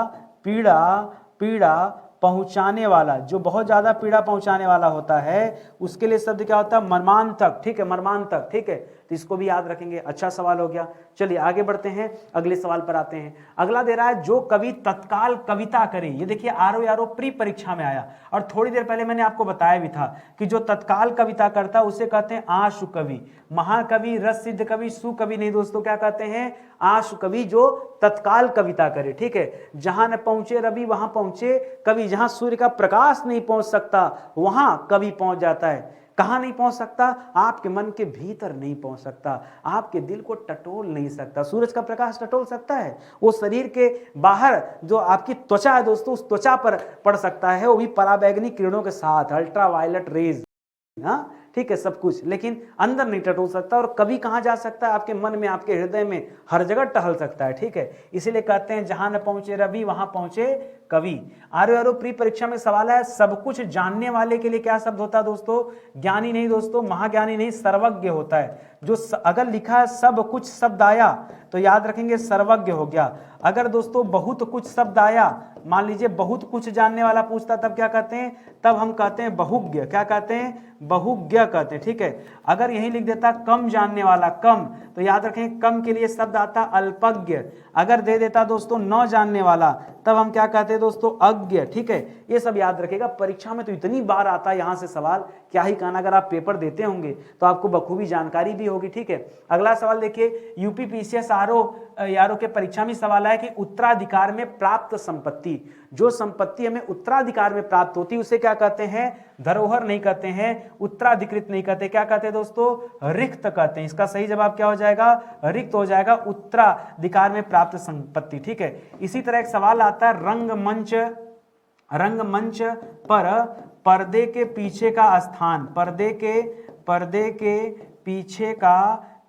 पीड़ा पहुंचाने वाला, जो बहुत ज्यादा पीड़ा पहुंचाने वाला होता है उसके लिए शब्द क्या होता है, मर्मांतक, ठीक है, मर्मांतक, ठीक है। तो इसको भी याद रखेंगे, अच्छा सवाल हो गया। चलिए आगे बढ़ते हैं, अगले सवाल पर आते हैं। अगला दे रहा है, जो कवि तत्काल कविता करे। ये देखिए आरओ प्री परीक्षा में आया, और थोड़ी देर पहले मैंने आपको बताया भी था कि जो तत्काल कविता करता है उसे कहते हैं आशु कवि। महाकवि, रस सिद्ध कवि, सुकवि नहीं दोस्तों, क्या कहते हैं, आशु कवि, जो तत्काल कविता करे, ठीक है। जहां न पहुंचे रवि वहां पहुंचे कवि, जहां सूर्य का प्रकाश नहीं पहुंच सकता वहां कवि पहुंच जाता है। कहां नहीं पहुंच सकता, आपके मन के भीतर नहीं पहुंच सकता, आपके दिल को टटोल नहीं सकता। सूरज का प्रकाश टटोल सकता है, वो शरीर के बाहर जो आपकी त्वचा है दोस्तों, उस त्वचा पर पड़ सकता है, वो भी पराबैंगनी किरणों के साथ, अल्ट्रा वायलेट रेज, हाँ ठीक है, सब कुछ, लेकिन अंदर नहीं टटोल सकता। और कभी कहां जा सकता है, आपके मन में, आपके हृदय में, हर जगह टहल सकता है, ठीक है। इसीलिए कहते हैं जहां न पहुंचे रवि वहां पहुंचे कवि। आरओ प्री परीक्षा में सवाल है, सब कुछ जानने वाले के लिए क्या शब्द होता है दोस्तों, ज्ञानी नहीं दोस्तों, महाज्ञानी नहीं, सर्वज्ञ होता है। जो अगर लिखा है सब कुछ शब्द आया तो याद रखेंगे सर्वज्ञ हो गया। अगर दोस्तों बहुत कुछ शब्द आया, मान लीजिए बहुत कुछ जानने वाला पूछता, तब क्या कहते हैं, तब हम कहते हैं बहुज्ञ। क्या कहते हैं, बहुज्ञ कहते हैं, ठीक है। अगर यही लिख देता कम जानने वाला, कम, तो याद रखें कम के लिए शब्द आता अल्पज्ञ। अगर दे देता दोस्तों न जानने वाला, तब हम क्या कहते हैं दोस्तों, अज्ञ, ठीक है। ये सब याद रखेगा, परीक्षा में तो इतनी बार आता है यहाँ से सवाल, क्या ही कहना। अगर आप पेपर देते होंगे तो आपको बखूबी जानकारी भी होगी, ठीक है। अगला सवाल देखिए, यूपी पीसीएस आरओ के परीक्षा में सवाल है कि उत्तराधिकार में प्राप्त संपत्ति, जो संपत्ति हमें उत्तराधिकार में प्राप्त होती है उसे क्या कहते हैं, धरोहर नहीं कहते हैं, उत्तराधिकृत नहीं कहते, क्या कहते हैं दोस्तों, रिक्त कहते हैं। इसका सही जवाब क्या हो जाएगा, रिक्त हो जाएगा, उत्तराधिकार में प्राप्त संपत्ति, ठीक है। इसी तरह एक सवाल आता है, रंगमंच पर पर्दे के पीछे का स्थान, पर्दे के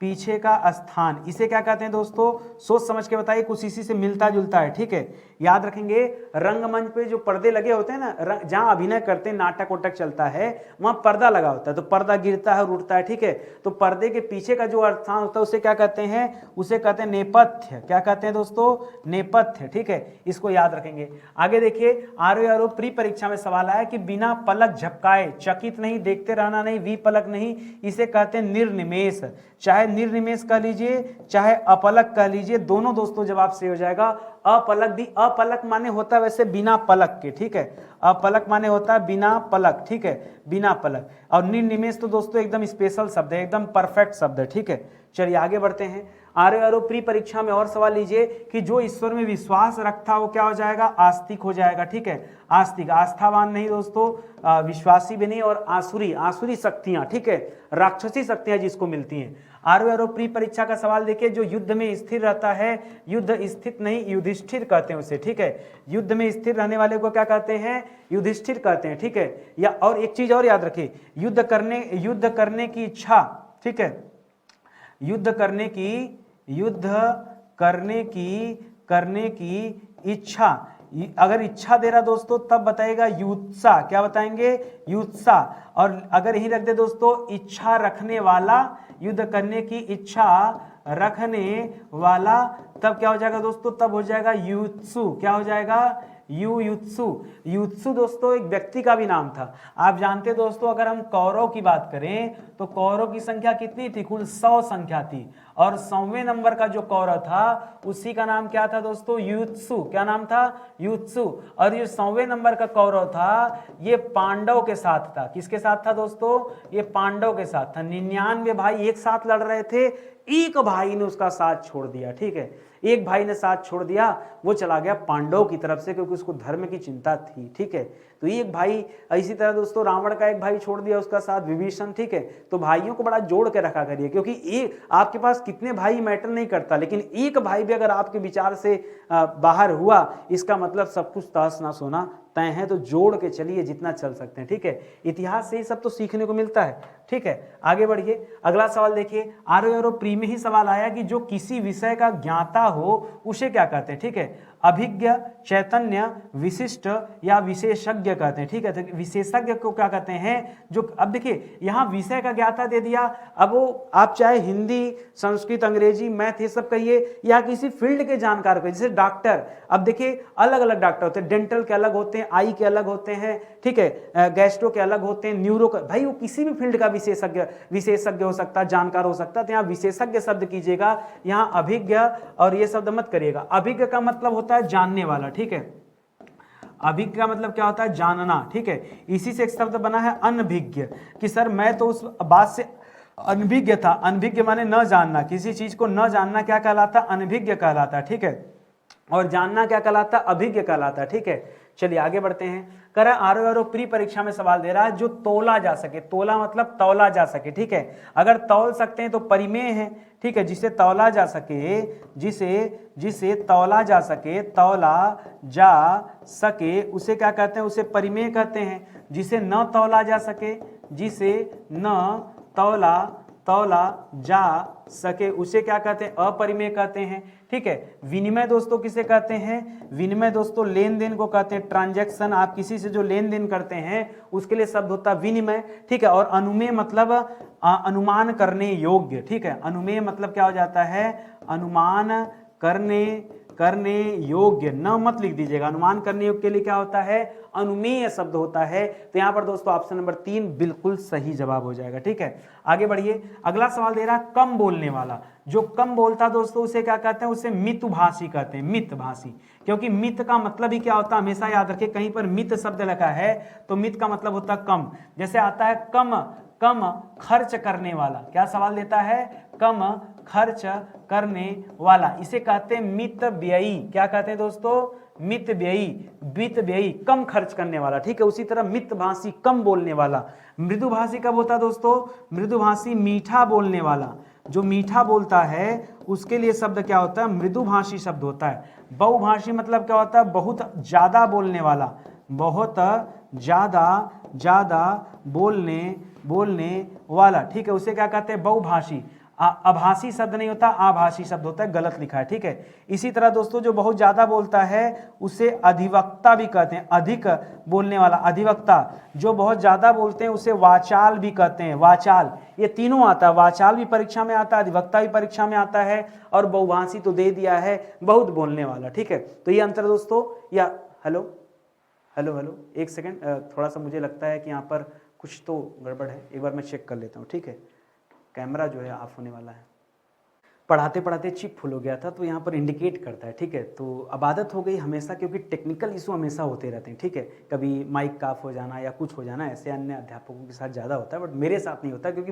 पीछे का स्थान, इसे क्या कहते हैं दोस्तों, सोच समझ के बताइए, कुछ इसी से मिलता जुलता है, ठीक है। याद रखेंगे रंगमंच पे जो पर्दे लगे होते हैं ना, जहां अभिनय करते हैं, नाटक वाटक चलता है, वहां पर्दा लगा होता है, तो पर्दा गिरता है और उठता है, ठीक है। तो पर्दे के पीछे का जो स्थान होता है उसे क्या कहते हैं, उसे कहते हैं नेपथ्य। क्या कहते हैं दोस्तों, नेपथ्य, ठीक है। इसको याद रखेंगे। आगे देखिए, आरओ प्री परीक्षा में सवाल आया कि बिना पलक झपकाए, चकित नहीं, देखते रहना नहीं, विपलक नहीं, इसे कहते हैं निर्निमेष। चाहे निर्निमेष कह लीजिए, चाहे अपलक कह लीजिए, दोनों दोस्तों जवाब सही हो जाएगा। अपलक भी, अपलक माने होता है वैसे बिना पलक के, ठीक है। अपलक माने होता है बिना पलक, ठीक है, बिना पलक। और निर्निमेष तो दोस्तों एकदम स्पेशल शब्द है, एकदम परफेक्ट शब्द है, ठीक है। चलिए आगे बढ़ते हैं। आरओ प्री परीक्षा में और सवाल लीजिए कि जो ईश्वर में विश्वास रखता वो क्या हो जाएगा, आस्तिक हो जाएगा, ठीक है। आस्तिक, आस्थावान नहीं दोस्तों, विश्वासी भी नहीं, और आसुरी शक्तियां, ठीक है, राक्षसी शक्तियां जिसको मिलती हैं। आरओ प्री परीक्षा का सवाल देखिए, जो युद्ध में स्थिर रहता है, युद्ध स्थित नहीं, युधिष्ठिर कहते हैं उसे, ठीक है। युद्ध में स्थिर रहने वाले को क्या कहते हैं, युधिष्ठिर कहते हैं, ठीक है। या और एक चीज और याद रखिए, युद्ध करने की इच्छा, ठीक है, युद्ध करने की इच्छा, अगर इच्छा दे रहा दोस्तों तब बताएगा युत्सा। क्या बताएंगे, युत्सा। और अगर यही रख दे दोस्तों इच्छा रखने वाला, युद्ध करने की इच्छा रखने वाला, तब क्या हो जाएगा दोस्तों, तब हो जाएगा युत्सु। क्या हो जाएगा, युत्सु दोस्तों एक व्यक्ति का भी नाम था। आप जानते दोस्तों, अगर हम कौरव की बात करें तो कौरव की संख्या कितनी थी, कुल 100 संख्या थी, और 100वें नंबर का जो कौरव था उसी का नाम क्या था दोस्तों, युत्सु। क्या नाम था, युत्सु। और ये 100वें नंबर का कौरव था, ये पांडव के साथ था। किसके साथ था दोस्तों, ये पांडव के साथ था। 99 भाई एक साथ लड़ रहे थे, एक भाई ने उसका साथ छोड़ दिया, ठीक है, एक भाई ने साथ छोड़ दिया, वो चला गया पांडव की तरफ से क्योंकि उसको धर्म की चिंता थी, ठीक है। तो एक भाई, इसी तरह दोस्तों रावण का एक भाई छोड़ दिया उसका साथ विभीषण, ठीक है। तो भाइयों को बड़ा जोड़ के रखा करिए, क्योंकि एक आपके पास कितने भाई मैटर नहीं करता, लेकिन एक भाई भी अगर आपके विचार से बाहर हुआ, इसका मतलब सब कुछ तहस नहस होना तय है। तो जोड़ के चलिए जितना चल सकते हैं, ठीक है। इतिहास से ही सब तो सीखने को मिलता है, ठीक है। आगे बढ़िए, अगला सवाल देखिए, आरो प्री में ही सवाल आया कि जो किसी विषय का ज्ञाता हो उसे क्या कहते हैं, ठीक है। अभिज्ञ, चैतन्य, विशिष्ट या विशेषज्ञ कहते हैं, ठीक है। तो विशेषज्ञ को क्या कहते हैं, जो, अब देखिए यहाँ विषय का ज्ञाता दे दिया, अब वो आप चाहे हिंदी, संस्कृत, अंग्रेजी, मैथ ये सब कहिए, या किसी फील्ड के जानकार को, जैसे डॉक्टर, अब देखिए अलग अलग डॉक्टर होते हैं, डेंटल के अलग होते हैं, आई के अलग होते हैं, ठीक है, गैस्ट्रो के अलग होते हैं, न्यूरो का, भाई वो किसी भी फील्ड का विशेषज्ञ हो सकता है, जानकार हो सकता है। तो यहाँ विशेषज्ञ शब्द कीजिएगा, यहाँ अभिज्ञ और ये शब्द मत करिएगा। अभिज्ञ का मतलब होता है जानने वाला, ठीक है। अभिज्ञ का मतलब क्या होता है, जानना, ठीक है। इसी से एक शब्द बना है अनभिज्ञ, कि सर मैं तो उस बात से अनभिज्ञ था। अनभिज्ञ माने न जानना, किसी चीज को न जानना क्या कहलाता, अनभिज्ञ कहलाता, ठीक है। और जानना क्या कहलाता, अभिज्ञ कहलाता, ठीक है। चलिए आगे बढ़ते हैं। कह रहा आरो प्री परीक्षा में सवाल दे रहा है, जो तोला जा सके, तोला मतलब तौला जा सके, ठीक है। अगर तौल सकते हैं तो परिमेय है, ठीक है, जिसे तौला जा सके, जिसे तौला जा सके, तौला जा सके, उसे क्या कहते हैं, उसे परिमेय कहते हैं। जिसे न तौला जा सके, जिसे न तौला जा सके, उसे क्या कहते हैं, अपरिमेय कहते हैं, ठीक है। विनिमय दोस्तों किसे कहते हैं, विनिमय दोस्तों लेन देन को कहते हैं, ट्रांजैक्शन, आप किसी से जो लेन देन करते हैं उसके लिए शब्द होता है विनिमय, ठीक है। और अनुमेय मतलब अनुमान करने योग्य, ठीक है। अनुमेय मतलब क्या हो जाता है, अनुमान करने योग्य, न मत लिख दीजिएगा, अनुमान करने योग्य के लिए क्या होता है, अनुमेय शब्द होता है। तो यहां पर दोस्तों ऑप्शन नंबर 3 बिल्कुल सही जवाब हो जाएगा, ठीक है। आगे बढ़िए, अगला सवाल दे रहा है कम बोलने वाला। जो कम बोलता दोस्तों उसे क्या कहते हैं, उसे मितभाषी कहते हैं, मितभाषी। क्योंकि मित का मतलब ही क्या होता है, हमेशा याद रखिए, कहीं पर मित शब्द लिखा है तो मित का मतलब होता है कम। जैसे आता है कम खर्च करने वाला, क्या सवाल देता है, कम खर्च करने वाला, इसे कहते हैं मित व्ययी। क्या कहते हैं दोस्तों, मित व्ययी, कम खर्च करने वाला, ठीक है। उसी तरह मितभाषी, कम बोलने वाला। मृदुभाषी कब होता है दोस्तों, मृदुभाषी मीठा बोलने वाला, जो मीठा बोलता है उसके लिए शब्द क्या होता है, मृदुभाषी शब्द होता है। बहुभाषी मतलब क्या होता है, बहुत ज्यादा बोलने वाला, बहुत ज्यादा बोलने वाला, ठीक है, उसे क्या कहते हैं, बहुभाषी। अभाषी शब्द नहीं होता, आभाषी शब्द होता है, गलत लिखा है, ठीक है। इसी तरह दोस्तों जो बहुत ज्यादा बोलता है उसे अधिवक्ता भी कहते हैं, अधिक बोलने वाला, अधिवक्ता। जो बहुत ज्यादा बोलते हैं उसे वाचाल भी कहते हैं, वाचाल। ये तीनों आता है, वाचाल भी परीक्षा में आता है, अधिवक्ता भी परीक्षा में आता है, और बहुभाषी तो दे दिया है, बहुत बोलने वाला, ठीक है। तो ये अंतर दोस्तों, या हेलो, एक सेकेंड, थोड़ा सा मुझे लगता है कि यहाँ पर कुछ तो गड़बड़ है, एक बार मैं चेक कर लेता हूँ, ठीक है। कैमरा जो है ऑफ होने वाला है, पढ़ाते पढ़ाते चिप फुल हो गया था तो यहाँ पर इंडिकेट करता है, ठीक है। तो अब आदत हो गई हमेशा, क्योंकि टेक्निकल इशू हमेशा होते रहते हैं, ठीक है। कभी माइक का ऑफ हो जाना या कुछ हो जाना, ऐसे अन्य अध्यापकों के साथ ज़्यादा होता है, बट मेरे साथ नहीं होता, क्योंकि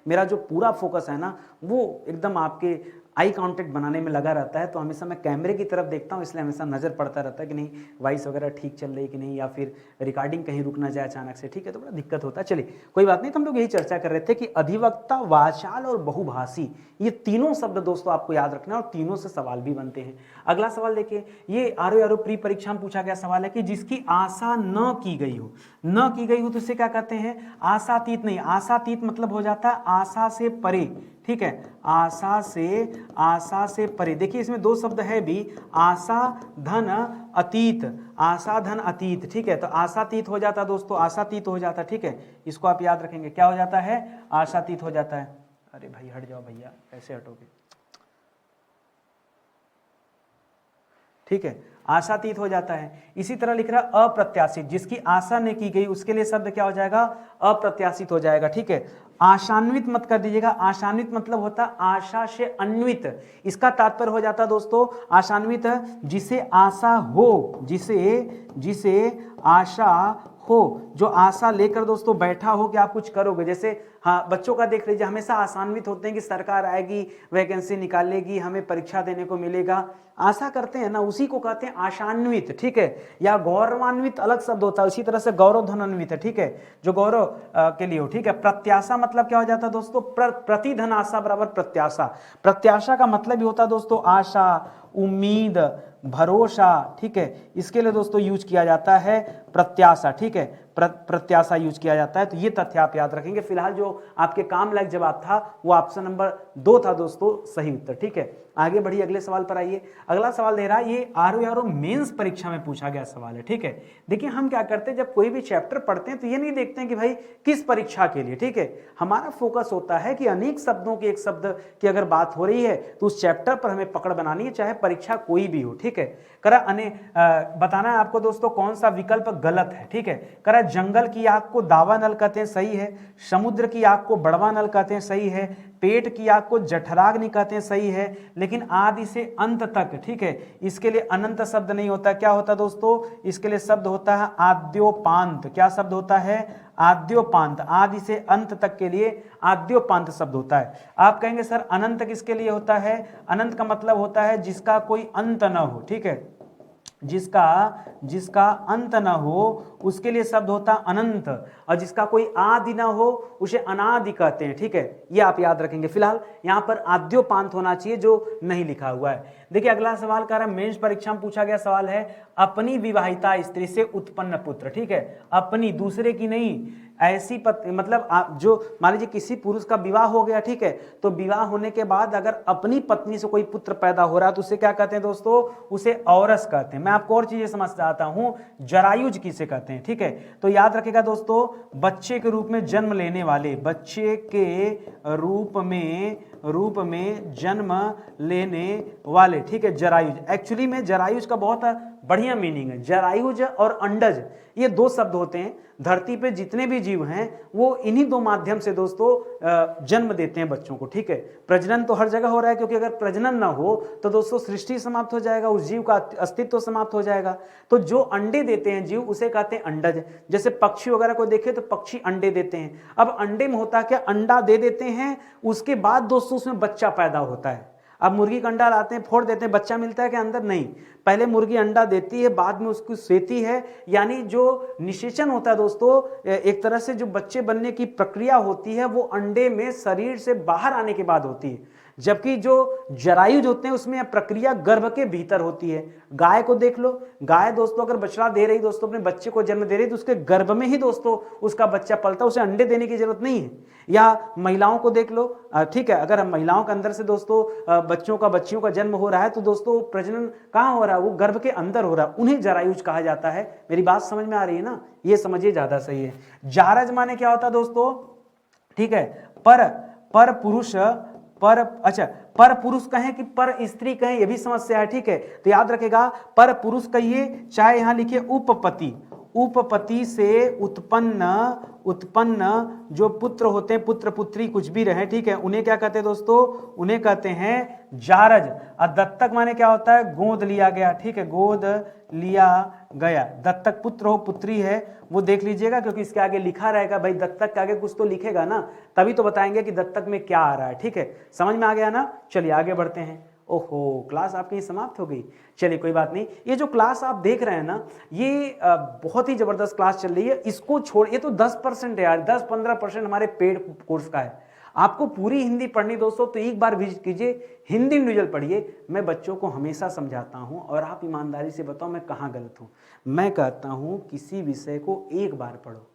मेरा जो पूरा फोकस है ना वो एकदम आपके आई कांटेक्ट बनाने में लगा रहता है। तो हमेशा मैं कैमरे की तरफ देखता हूँ, इसलिए हमेशा नज़र पड़ता रहता है कि नहीं वॉइस वगैरह ठीक चल रही है कि नहीं, या फिर रिकॉर्डिंग कहीं रुक ना जाए अचानक से, ठीक है। तो बड़ा दिक्कत होता है। चलिए कोई बात नहीं, तो हम लोग यही चर्चा कर रहे थे कि अधिवक्ता, वाचाल और बहुभाषी, ये तीनों शब्द दोस्तों आपको याद रखना है, और तीनों से सवाल भी बनते हैं। अगला सवाल देखिए, ये आरो प्री परीक्षा में पूछा गया सवाल है कि जिसकी आशा न की गई हो तो इसे क्या कहते हैं, आशातीत नहीं। आशातीत मतलब हो जाता है आशा से परे, ठीक है, आशा से परे। देखिए इसमें दो शब्द है भी, आशा धन अतीत, आशा धन अतीत, ठीक है। तो आशातीत हो जाता दोस्तों, आशातीत हो जाता, ठीक है। इसको आप याद रखेंगे, क्या हो जाता है, आशातीत हो जाता है। अरे भाई हट जाओ भैया, कैसे हटोगे, ठीक है, आशातीत हो जाता है। इसी तरह लिख रहा है अप्रत्याशित, जिसकी आशा नहीं की गई उसके लिए शब्द क्या हो जाएगा, अप्रत्याशित हो जाएगा, ठीक है। आशान्वित मत कर दीजिएगा, आशान्वित मतलब होता आशा से अन्वित, इसका तात्पर्य हो जाता दोस्तों आशान्वित जिसे आशा हो, जिसे आशा हो, जो आशा लेकर दोस्तों बैठा हो कि आप कुछ करोगे। जैसे हाँ, बच्चों का देख लीजिए, हमेशा आशान्वित होते हैं कि सरकार आएगी, वैकेंसी निकालेगी, हमें परीक्षा देने को मिलेगा, आशा करते हैं ना, उसी को कहते हैं आशान्वित, ठीक है। या गौरवान्वित अलग शब्द होता है, उसी तरह से गौरव धनान्वित है, ठीक है, जो गौरव के लिए हो, ठीक है। प्रत्याशा मतलब क्या हो जाता है दोस्तों, प्रतिधन आशा बराबर प्रत्याशा। प्रत्याशा का मतलब ही होता है दोस्तों आशा, उम्मीद, भरोसा, ठीक है। इसके लिए दोस्तों यूज किया जाता है प्रत्याशा, ठीक है, प्रत्याशा यूज किया जाता है। तो ये तथ्य आप याद रखेंगे। फिलहाल जो आपके काम लायक जवाब था वो ऑप्शन नंबर 2 था दोस्तों सही उत्तर, ठीक है। आगे बढ़िए, अगले सवाल पर आइए। अगला सवाल दे रहा है, ये आरओ मेंस परीक्षा में पूछा गया सवाल है, ठीक है। देखिए हम क्या करते हैं, जब कोई भी चैप्टर पढ़ते हैं तो ये नहीं देखते हैं कि भाई किस परीक्षा के लिए, ठीक है। हमारा फोकस होता है कि अनेक शब्दों के एक शब्द की अगर बात हो रही है तो उस चैप्टर पर हमें पकड़ बनानी है, चाहे परीक्षा कोई भी हो, ठीक है। करा बताना है आपको दोस्तों कौन सा विकल्प गलत है, ठीक है। करा जंगल की आग को दावा नल कहते हैं, सही है। समुद्र की आग को बड़वा नल कहते हैं, सही है। पेट की आग को जठराग्नि कहते हैं, सही है। लेकिन आदि से अंत तक, ठीक है, इसके लिए अनंत शब्द नहीं होता। क्या होता दोस्तों, इसके लिए शब्द होता है आद्योपांत। क्या शब्द होता है, आद्योपांत। आदि से अंत तक के लिए आद्योपांत शब्द होता है। आप कहेंगे सर अनंत किसके लिए होता है, अनंत का मतलब होता है जिसका कोई अंत न हो, ठीक है, जिसका अंत न हो उसके लिए शब्द होता है अनंत, और जिसका कोई आदि न हो उसे अनादि कहते हैं, ठीक है। ये आप याद रखेंगे। फिलहाल यहाँ पर आद्योपांत होना चाहिए जो नहीं लिखा हुआ है। देखिए अगला सवाल कह रहा है, मेंस परीक्षा में पूछा गया सवाल है, अपनी विवाहिता स्त्री से उत्पन्न पुत्र, ठीक है, अपनी, दूसरे की नहीं, ऐसी मतलब आप जो मान लीजिए किसी पुरुष का विवाह हो गया, ठीक है, तो विवाह होने के बाद अगर अपनी पत्नी से कोई पुत्र पैदा हो रहा है तो उसे क्या कहते हैं दोस्तों, उसे औरस कहते हैं। मैं आपको और चीजें समझ आता हूं, जरायुज किसे कहते हैं, ठीक है। तो याद रखिएगा दोस्तों, बच्चे के रूप में जन्म लेने वाले, बच्चे के रूप में जन्म लेने वाले, ठीक है, जरायुज। एक्चुअली में जरायुज का बहुत बढ़िया मीनिंग है। जरायुज और अंडज ये 2 शब्द होते हैं। धरती पे जितने भी जीव हैं वो इन्हीं 2 माध्यम से दोस्तों जन्म देते हैं बच्चों को, ठीक है। प्रजनन तो हर जगह हो रहा है, क्योंकि अगर प्रजनन ना हो तो दोस्तों सृष्टि समाप्त हो जाएगा, उस जीव का अस्तित्व समाप्त हो जाएगा। तो जो अंडे देते हैं जीव उसे कहते हैं अंडज। जैसे पक्षी वगैरह को देखे तो पक्षी अंडे देते हैं। अब अंडे में होता क्या, अंडा दे देते हैं, उसके बाद दोस्तों उसमें बच्चा पैदा होता है। अब मुर्गी का अंडा लाते हैं, फोड़ देते हैं, बच्चा मिलता है कि अंदर, नहीं, पहले मुर्गी अंडा देती है, बाद में उसको सेती है। यानी जो निषेचन होता है दोस्तों, एक तरह से जो बच्चे बनने की प्रक्रिया होती है वो अंडे में शरीर से बाहर आने के बाद होती है। जबकि जो जरायुज होते हैं उसमें प्रक्रिया गर्भ के भीतर होती है। गाय को देख लो, गाय दोस्तों अगर बछड़ा दे रही दोस्तों, अपने बच्चे को जन्म दे रही, तो उसके गर्भ में ही दोस्तों उसका बच्चा पलता, उसे अंडे देने की जरूरत नहीं है। या महिलाओं को देख लो, ठीक है, अगर महिलाओं के अंदर से दोस्तों बच्चियों का जन्म हो रहा है तो दोस्तों प्रजनन कहाँ हो रहा है, वो गर्भ के अंदर हो रहा है, उन्हें जरायुज कहा जाता है। मेरी बात समझ में आ रही है ना, ये समझिए ज्यादा सही है। जारज माने क्या होता है दोस्तों, ठीक है, पर पुरुष, पर पुरुष कहें कि पर स्त्री कहें, यह भी समस्या है, ठीक है। तो याद रखेगा, पर पुरुष कहिए, चाहे यहां लिखिए उपपति से उत्पन्न जो पुत्र होते हैं, पुत्र पुत्री कुछ भी रहे, ठीक है, उन्हें क्या कहते हैं दोस्तों, उन्हें कहते हैं जारज। और दत्तक माने क्या होता है, गोद लिया गया, ठीक है, गोद लिया गया। दत्तक पुत्र हो पुत्री है वो देख लीजिएगा, क्योंकि इसके आगे लिखा रहेगा, भाई दत्तक के आगे कुछ तो लिखेगा ना, तभी तो बताएंगे कि दत्तक में क्या आ रहा है, ठीक है। समझ में आ गया ना, चलिए आगे बढ़ते हैं। ओहो, क्लास आपकी समाप्त हो गई, चलिए कोई बात नहीं। ये जो क्लास आप देख रहे हैं ना, ये बहुत ही जबरदस्त क्लास चल रही है। इसको छोड़, ये तो 10% है यार, 10-15% हमारे पेड कोर्स का है। आपको पूरी हिंदी पढ़नी दोस्तों तो एक बार विजिट कीजिए, हिंदी इंडिविजुअल पढ़िए। मैं बच्चों को हमेशा समझाता हूं, और आप ईमानदारी से बताओ मैं कहाँ गलत हूं। मैं कहता हूं किसी विषय को एक बार पढ़ो,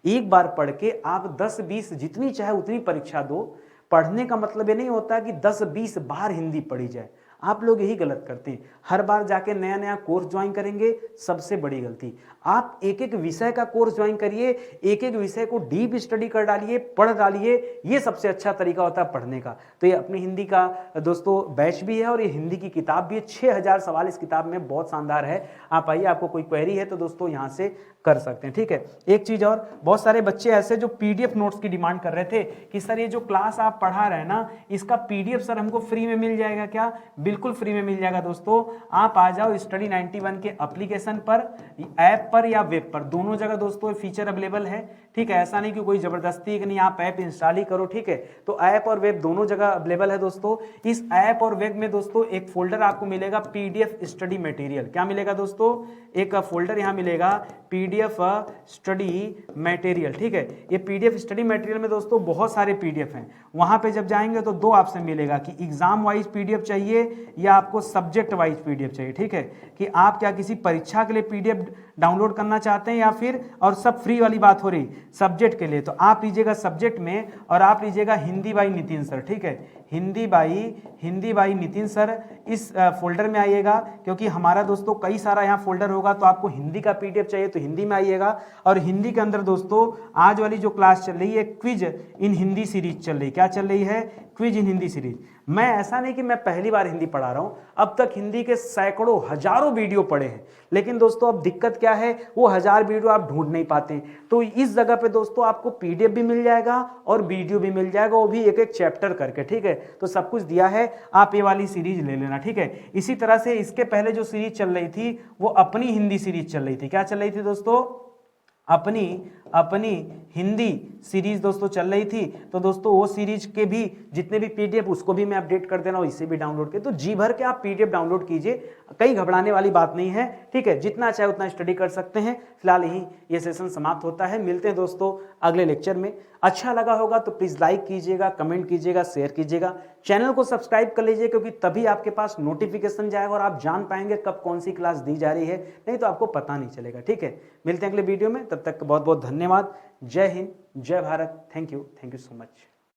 एक बार पढ़ के आप 10-20 जितनी चाहे उतनी परीक्षा दो। पढ़ने का मतलब ये नहीं होता कि 10-20 बार हिंदी पढ़ी जाए, आप लोग यही गलत करते हैं। हर बार जाके नया नया कोर्स ज्वाइन करेंगे, सबसे बड़ी गलती। आप एक एक विषय का कोर्स ज्वाइन करिए, एक एक विषय को डीप स्टडी कर डालिए, पढ़ डालिए, ये सबसे अच्छा तरीका होता है पढ़ने का। तो ये अपनी हिंदी का दोस्तों बैच भी है, और ये हिंदी की किताब भी है, 6000 सवाल इस किताब में, बहुत शानदार है। आप आइए, आपको कोई क्वेरी है तो दोस्तों यहाँ से कर सकते हैं, ठीक है। एक चीज और, बहुत सारे बच्चे ऐसे जो पीडीएफ नोट्स की डिमांड कर रहे थे कि सर ये जो क्लास आप पढ़ा रहे हैं ना, इसका पीडीएफ सर हमको फ्री में मिल जाएगा क्या। बिल्कुल फ्री में मिल जाएगा दोस्तों। आप आ जाओ स्टडी 91 के एप्लीकेशन पर, ऐप पर या वेब पर, दोनों जगह दोस्तों फीचर अवेलेबल है। ठीक है, ऐसा नहीं कि कोई जबरदस्ती कि नहीं आप ऐप इंस्टॉल ही करो। ठीक है, तो ऐप और वेब दोनों जगह अवेलेबल है दोस्तों। इस ऐप और वेब में दोस्तों एक फोल्डर आपको मिलेगा पीडीएफ स्टडी मटेरियल। क्या मिलेगा दोस्तों? एक फोल्डर यहाँ मिलेगा पीडीएफ स्टडी मटेरियल। ठीक है, ये पीडीएफ स्टडी मटेरियल में दोस्तों बहुत सारे पीडीएफ हैं। वहां पे जब जाएंगे तो दो ऑप्शन मिलेगा कि एग्जाम वाइज पीडीएफ चाहिए या आपको सब्जेक्ट वाइज पीडीएफ चाहिए। ठीक है, कि आप क्या किसी परीक्षा के लिए पीडीएफ डाउनलोड करना चाहते हैं या फिर, और सब फ्री वाली बात हो रही, सब्जेक्ट के लिए, तो आप लीजिएगा सब्जेक्ट में और आप लीजिएगा हिंदी बाई नितिन सर। ठीक है, हिंदी बाई नितिन सर, इस फोल्डर में आइएगा, क्योंकि हमारा दोस्तों कई सारा यहाँ फोल्डर होगा, तो आपको हिंदी का पीडीएफ चाहिए तो हिंदी में आइएगा। और हिंदी के अंदर दोस्तों आज वाली जो क्लास चल रही है क्विज इन हिंदी सीरीज चल रही। क्या चल रही है? क्विज इन हिंदी सीरीज। मैं ऐसा नहीं कि मैं पहली बार हिंदी पढ़ा रहा हूं, अब तक हिंदी के सैकड़ों हजारों वीडियो पढ़े हैं, लेकिन दोस्तों अब दिक्कत क्या है, वो 1000 वीडियो आप ढूंढ नहीं पाते। तो इस जगह पे दोस्तों आपको पीडीएफ भी मिल जाएगा और वीडियो भी मिल जाएगा, वो भी एक एक चैप्टर करके। ठीक है, तो सब कुछ दिया है, आप ये वाली सीरीज ले लेना। ठीक है, इसी तरह से इसके पहले जो सीरीज चल रही थी वो अपनी हिंदी सीरीज चल रही थी। क्या चल रही थी दोस्तों? अपनी हिंदी सीरीज दोस्तों चल रही थी। तो दोस्तों वो सीरीज के भी जितने भी पीडीएफ उसको भी मैं अपडेट कर दे रहा हूँ, इसे भी डाउनलोड के, तो जी भर के आप पीडीएफ डाउनलोड कीजिए, कहीं घबराने वाली बात नहीं है। ठीक है, जितना चाहे उतना स्टडी कर सकते हैं। फिलहाल यही ये सेशन समाप्त होता है, मिलते हैं दोस्तों अगले लेक्चर में। अच्छा लगा होगा तो प्लीज लाइक कीजिएगा, कमेंट कीजिएगा, शेयर कीजिएगा, चैनल को सब्सक्राइब कर लीजिए, क्योंकि तभी आपके पास नोटिफिकेशन जाएगा और आप जान पाएंगे कब कौन सी क्लास दी जा रही है, नहीं तो आपको पता नहीं चलेगा। ठीक है, मिलते हैं अगले वीडियो में, तब तक बहुत बहुत धन्यवाद। जय हिंद, जय Bharat, thank you so much.